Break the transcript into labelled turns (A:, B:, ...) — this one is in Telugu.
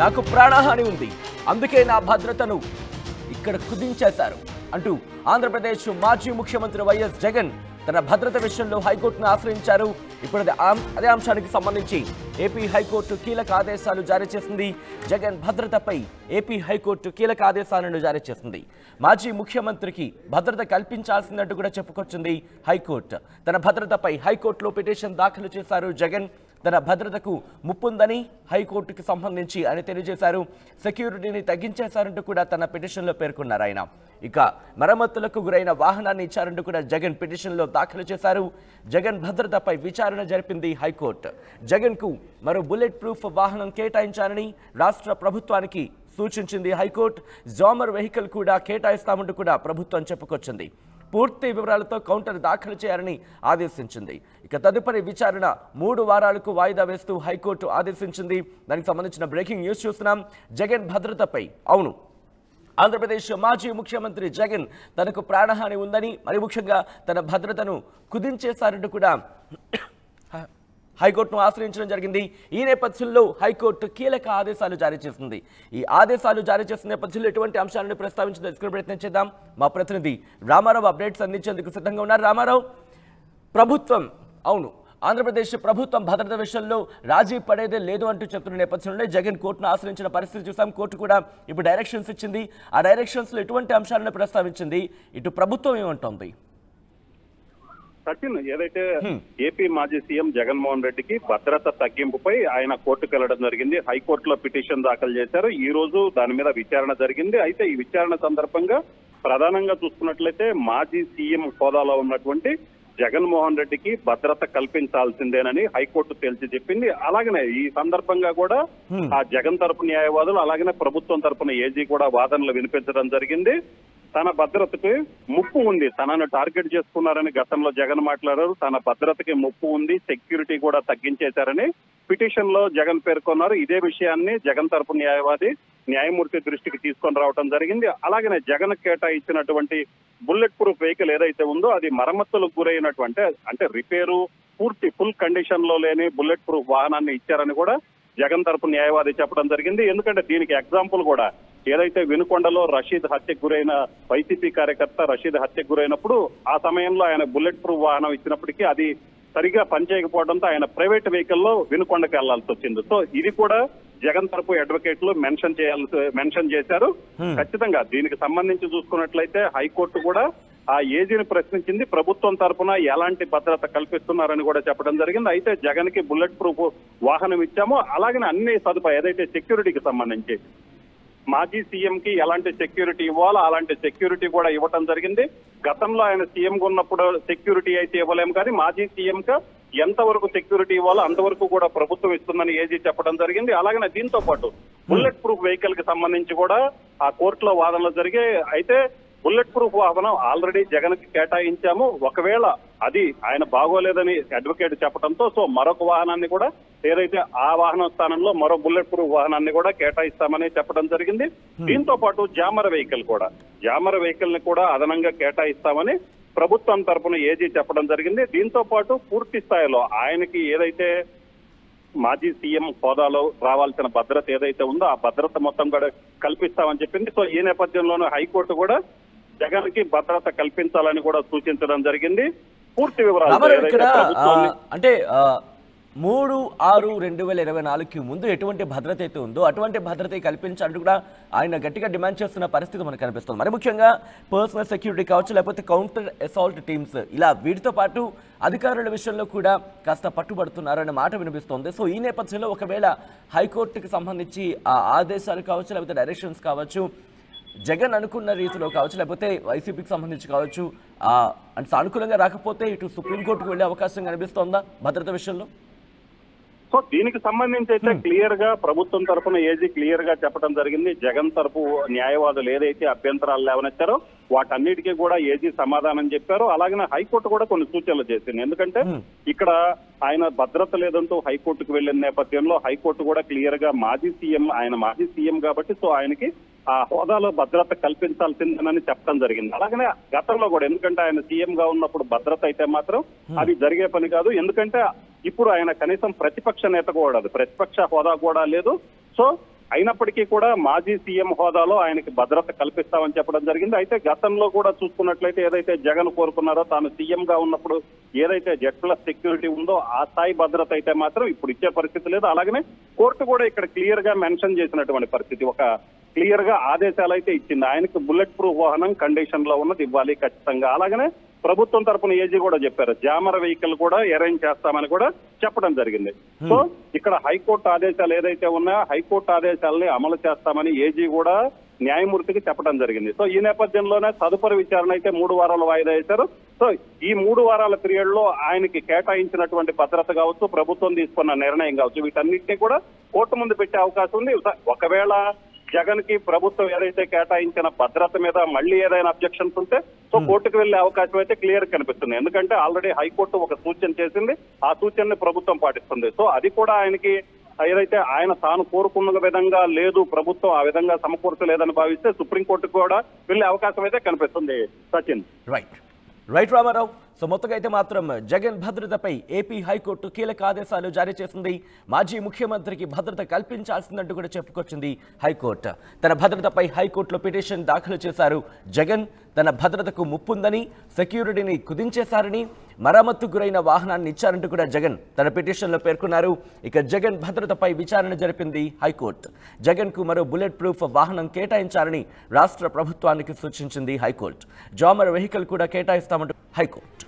A: నాకు ప్రాణహాని ఉంది, అందుకే నా భద్రతను ఇక్కడ కుదించేశారు అంటూ ఆంధ్రప్రదేశ్ మాజీ ముఖ్యమంత్రి వైఎస్ జగన్ తన భద్రత విషయంలో హైకోర్టును ఆశ్రయించారు. ఇప్పుడు అదే అంశానికి సంబంధించి ఏపీ హైకోర్టు కీలక ఆదేశాలు జారీ చేసింది. జగన్ భద్రతపై ఏపీ హైకోర్టు కీలక ఆదేశాలను జారీ చేసింది. మాజీ ముఖ్యమంత్రికి భద్రత కల్పించాల్సిందంటూ కూడా చెప్పుకొచ్చింది హైకోర్టు. తన భద్రతపై హైకోర్టులో పిటిషన్ దాఖలు చేశారు జగన్. తన భద్రతకు ముప్పుందని హైకోర్టుకి సంబంధించి ఆయన తెలియజేశారు. సెక్యూరిటీని తగ్గించేశారంటూ కూడా తన పిటిషన్లో పేర్కొన్నారు ఆయన. ఇక మరమ్మతులకు గురైన వాహనాన్ని ఇచ్చారంటూ కూడా జగన్ పిటిషన్లో దాఖలు చేశారు. జగన్ భద్రతపై విచారణ జరిపింది హైకోర్టు. జగన్కు మరో బుల్లెట్ ప్రూఫ్ వాహనం కేటాయించాలని రాష్ట్ర ప్రభుత్వానికి సూచించింది హైకోర్టు. జామర్ వెహికల్ కూడా కేటాయిస్తామంటూ కూడా ప్రభుత్వం చెప్పుకొచ్చింది. పూర్తి వివరాలతో కౌంటర్ దాఖలు చేయాలని ఆదేశించింది. ఇక తదుపరి విచారణ 3 వారాలకు వాయిదా వేస్తూ హైకోర్టు ఆదేశించింది. దానికి సంబంధించిన బ్రేకింగ్ న్యూస్ చూస్తున్నాం. జగన్ భద్రతపై అవును, ఆంధ్రప్రదేశ్ మాజీ ముఖ్యమంత్రి జగన్ తనకు ప్రాణహాని ఉందని, మరి ముఖ్యంగా తన భద్రతను కుదించేశారంటూ కూడా హైకోర్టును ఆశ్రయించడం జరిగింది. ఈ నేపథ్యంలో హైకోర్టు కీలక ఆదేశాలు జారీ చేసింది. ఈ ఆదేశాలు జారీ చేసిన నేపథ్యంలో ఎటువంటి అంశాలను ప్రస్తావించి తెలుసుకునే ప్రయత్నం చేద్దాం. మా ప్రతినిధి రామారావు అప్డేట్స్ అందించేందుకు సిద్ధంగా ఉన్నారు. రామారావు, ప్రభుత్వం అవును, ఆంధ్రప్రదేశ్ ప్రభుత్వం భద్రత విషయంలో రాజీ పడేదే లేదు అంటూ చెప్తున్న నేపథ్యంలో జగన్ కోర్టును ఆశ్రయించిన పరిస్థితి చూసాం. కోర్టు కూడా ఇప్పుడు డైరెక్షన్స్ ఇచ్చింది. ఆ డైరెక్షన్స్లో ఎటువంటి అంశాలను ప్రస్తావించింది, ఇటు ప్రభుత్వం ఏమంటోంది?
B: సచిన్, ఏదైతే ఏపీ మాజీ సీఎం జగన్మోహన్ రెడ్డికి భద్రత తగ్గింపుపై ఆయన కోర్టుకు వెళ్లడం జరిగింది. హైకోర్టులో పిటిషన్ దాఖలు చేశారు. ఈ రోజు దాని మీద విచారణ జరిగింది. అయితే ఈ విచారణ సందర్భంగా ప్రధానంగా చూసుకున్నట్లయితే మాజీ సీఎం హోదాలో ఉన్నటువంటి జగన్మోహన్ రెడ్డికి భద్రత కల్పించాల్సిందేనని హైకోర్టు తేల్చి చెప్పింది. అలాగనే ఈ సందర్భంగా కూడా ఆ జగన్ తరపు న్యాయవాదులు అలాగనే ప్రభుత్వం తరపున ఏజీ కూడా వాదనలు వినిపించడం జరిగింది. తన భద్రతకి ముప్పు ఉంది, తనను టార్గెట్ చేసుకున్నారని గతంలో జగన్ మాట్లాడారు. తన భద్రతకి ముప్పు ఉంది, సెక్యూరిటీ కూడా తగ్గించేశారని పిటిషన్ లో జగన్ పేర్కొన్నారు. ఇదే విషయాన్ని జగన్ తరపు న్యాయమూర్తి దృష్టికి తీసుకొని రావడం జరిగింది. అలాగనే జగన్ కేటాయించినటువంటి బుల్లెట్ ప్రూఫ్ వెహికల్ ఏదైతే ఉందో అది మరమ్మతులకు గురైనటువంటి, అంటే రిపేరు ఫుల్ కండిషన్ లో లేని బుల్లెట్ ప్రూఫ్ వాహనాన్ని ఇచ్చారని కూడా జగన్ తరపు న్యాయవాది చెప్పడం జరిగింది. ఎందుకంటే దీనికి ఎగ్జాంపుల్ కూడా ఏదైతే వినుకొండలో రషీద్ హత్యకు గురైన వైసీపీ కార్యకర్త రషీద్ హత్యకు గురైనప్పుడు ఆ సమయంలో ఆయన బుల్లెట్ ప్రూఫ్ వాహనం ఇచ్చినప్పటికీ అది సరిగా పనిచేయకపోవడంతో ఆయన ప్రైవేట్ వెహికల్లో వినుకొండకి వెళ్లాల్సి వచ్చింది. సో ఇది కూడా జగన్ తరపు అడ్వకేట్లు మెన్షన్ చేశారు. ఖచ్చితంగా దీనికి సంబంధించి చూసుకున్నట్లయితే హైకోర్టు కూడా ఆ ఏజీని ప్రశ్నించింది. ప్రభుత్వం తరపున ఎలాంటి భద్రత కల్పిస్తున్నారని కూడా చెప్పడం జరిగింది. అయితే జగన్ కి బుల్లెట్ ప్రూఫ్ వాహనం ఇచ్చామో అలాగనే అన్ని సదుపాయాలు ఏదైతే సెక్యూరిటీకి సంబంధించి మాజీ సీఎం కి ఎలాంటి సెక్యూరిటీ ఇవ్వాలో అలాంటి సెక్యూరిటీ కూడా ఇవ్వటం జరిగింది. గతంలో ఆయన సీఎం గా ఉన్నప్పుడు సెక్యూరిటీ అయితే ఇవ్వలేము, కానీ మాజీ సీఎం గా ఎంతవరకు సెక్యూరిటీ ఇవ్వాలో అంతవరకు కూడా ప్రభుత్వం ఇస్తుందని ఏజీ చెప్పడం జరిగింది. అలాగనే దీంతో పాటు బుల్లెట్ ప్రూఫ్ వెహికల్ కి సంబంధించి కూడా ఆ కోర్టులో వాదనలు జరిగాయి. అయితే బుల్లెట్ ప్రూఫ్ వాహనం ఆల్రెడీ జగన్ కి కేటాయించాము, ఒకవేళ అది ఆయన బాగోలేదని అడ్వకేట్ చెప్పడంతో సో మరొక వాహనాన్ని కూడా ఏదైతే ఆ వాహనం స్థానంలో మరో బుల్లెట్ ప్రూఫ్ వాహనాన్ని కూడా కేటాయిస్తామని చెప్పడం జరిగింది. దీంతో పాటు జామర్ వెహికల్ ని కూడా అదనంగా కేటాయిస్తామని ప్రభుత్వం తరపున ఏజీ చెప్పడం జరిగింది. దీంతో పాటు పూర్తి స్థాయిలో ఆయనకి ఏదైతే మాజీ సీఎం హోదాలో రావాల్సిన భద్రత ఏదైతే ఉందో ఆ భద్రత మొత్తం కూడా కల్పిస్తామని చెప్పింది. సో ఈ నేపథ్యంలోనే హైకోర్టు కూడా జగన్ కి భద్రత కల్పించాలని కూడా సూచించడం జరిగింది. పూర్తి వివరాలు
A: అంటే 3/6/2024కి ముందు ఎటువంటి భద్రత అయితే ఉందో అటువంటి భద్రత కల్పించాలంటూ కూడా ఆయన గట్టిగా డిమాండ్ చేస్తున్న పరిస్థితి మనకు కనిపిస్తుంది. మరి ముఖ్యంగా పర్సనల్ సెక్యూరిటీ కావచ్చు, లేకపోతే కౌంటర్ అసాల్ట్ టీమ్స్, ఇలా వీటితో పాటు అధికారుల విషయంలో కూడా కాస్త పట్టుబడుతున్నారనే మాట వినిపిస్తోంది. సో ఈ నేపథ్యంలో ఒకవేళ హైకోర్టుకి సంబంధించి ఆ ఆదేశాలు కావచ్చు, లేకపోతే డైరెక్షన్స్ కావచ్చు, జగన్ అనుకున్న రీతిలో కావచ్చు, లేకపోతే వైసీపీకి సంబంధించి కావచ్చు, అంటే సానుకూలంగా రాకపోతే ఇటు సుప్రీంకోర్టుకు వెళ్లే అవకాశం కనిపిస్తోందా భద్రత విషయంలో?
B: సో దీనికి సంబంధించి అయితే క్లియర్ గా ప్రభుత్వం తరఫున ఏజీ క్లియర్ గా చెప్పడం జరిగింది. జగన్ తరపు న్యాయవాదులు ఏదైతే అభ్యంతరాలు లేవనెత్తారో వాటన్నిటికీ కూడా ఏజీ సమాధానం చెప్పారు. అలాగే హైకోర్టు కూడా కొన్ని సూచనలు చేసింది. ఎందుకంటే ఇక్కడ ఆయన భద్రత లేదంటూ హైకోర్టుకు వెళ్లిన నేపథ్యంలో హైకోర్టు కూడా క్లియర్ గా మాజీ సీఎం కాబట్టి సో ఆయనకి ఆ హోదాలో భద్రత కల్పించాల్సిందేనని చెప్పడం జరిగింది. అలాగనే గతంలో కూడా, ఎందుకంటే ఆయన సీఎం గా ఉన్నప్పుడు భద్రత అయితే మాత్రం అది జరిగే పని కాదు. ఎందుకంటే ఇప్పుడు ఆయన కనీసం ప్రతిపక్ష నేత కూడా, ప్రతిపక్ష హోదా కూడా లేదు. సో అయినప్పటికీ కూడా మాజీ సీఎం హోదాలో ఆయనకి భద్రత కల్పిస్తామని చెప్పడం జరిగింది. అయితే గతంలో కూడా చూసుకున్నట్లయితే ఏదైతే జగన్ కోరుకున్నారో తాను సీఎం గా ఉన్నప్పుడు ఏదైతే జెడ్ ప్లస్ సెక్యూరిటీ ఉందో ఆ స్థాయి భద్రత అయితే మాత్రం ఇప్పుడు ఇచ్చే పరిస్థితి లేదు. అలాగనే కోర్టు కూడా ఇక్కడ క్లియర్ గా మెన్షన్ చేసినటువంటి పరిస్థితి, ఒక క్లియర్ గా ఆదేశాలు అయితే ఇచ్చింది. ఆయనకు బుల్లెట్ ప్రూఫ్ వాహనం కండిషన్ లో ఉన్నది ఇవ్వాలి ఖచ్చితంగా. అలాగనే ప్రభుత్వం తరపున ఏజీ కూడా చెప్పారు, జామర్ వెహికల్ కూడా అరేంజ్ చేస్తామని కూడా చెప్పడం జరిగింది. సో ఇక్కడ హైకోర్టు ఆదేశాలు ఏదైతే ఉన్నాయో హైకోర్టు ఆదేశాలని అమలు చేస్తామని ఏజీ కూడా న్యాయమూర్తికి చెప్పడం జరిగింది. సో ఈ నేపథ్యంలోనే తదుపరి విచారణ అయితే 3 వారాలు వాయిదా వేశారు. సో ఈ 3 వారాల పీరియడ్ లో ఆయనకి కేటాయించినటువంటి భద్రత కావచ్చు, ప్రభుత్వం తీసుకున్న నిర్ణయం కావచ్చు, వీటన్నిటినీ కూడా కోర్టు ముందు పెట్టే అవకాశం ఉంది. ఒకవేళ జగన్ కి ప్రభుత్వం ఏదైతే కేటాయించిన భద్రత మీద మళ్ళీ ఏదైనా అబ్జెక్షన్స్ ఉంటే సో కోర్టుకు వెళ్లే అవకాశం అయితే క్లియర్ కనిపిస్తుంది. ఎందుకంటే ఆల్రెడీ హైకోర్టు ఒక సూచన చేసింది, ఆ సూచనని ప్రభుత్వం పాటిస్తుంది. సో అది కూడా ఆయనకి ఏదైతే ఆయన తాను కోరుకున్న విధంగా లేదు, ప్రభుత్వం ఆ విధంగా సమకూర్చలేదని భావిస్తే సుప్రీంకోర్టుకు కూడా వెళ్లే అవకాశం అయితే కనిపిస్తుంది. సచిన్.
A: రైట్ రామారావు. సో మొత్తంగా అయితే మాత్రం జగన్ భద్రతపై ఏపీ హైకోర్టు కీలక ఆదేశాలు జారీ చేసింది. మాజీ ముఖ్యమంత్రికి భద్రత కల్పించాల్సిందంటూ కూడా చెప్పుకొచ్చింది హైకోర్టు. తన భద్రతపై హైకోర్టులో పిటిషన్ దాఖలు చేశారు జగన్. తన భద్రతకు ముప్పుందని, సెక్యూరిటీని కుదించేశారని, మరమ్మత్తు గురైన వాహనాన్ని ఇచ్చారంటూ కూడా జగన్ తన పిటిషన్లో పేర్కొన్నారు. ఇక జగన్ భద్రతపై విచారణ జరిపింది హైకోర్టు. జగన్కు మరో బుల్లెట్ ప్రూఫ్ వాహనం కేటాయించాలని రాష్ట్ర ప్రభుత్వానికి సూచించింది హైకోర్టు. జామర్ వెహికల్ కూడా కేటాయిస్తామంటూ హైకోర్టు.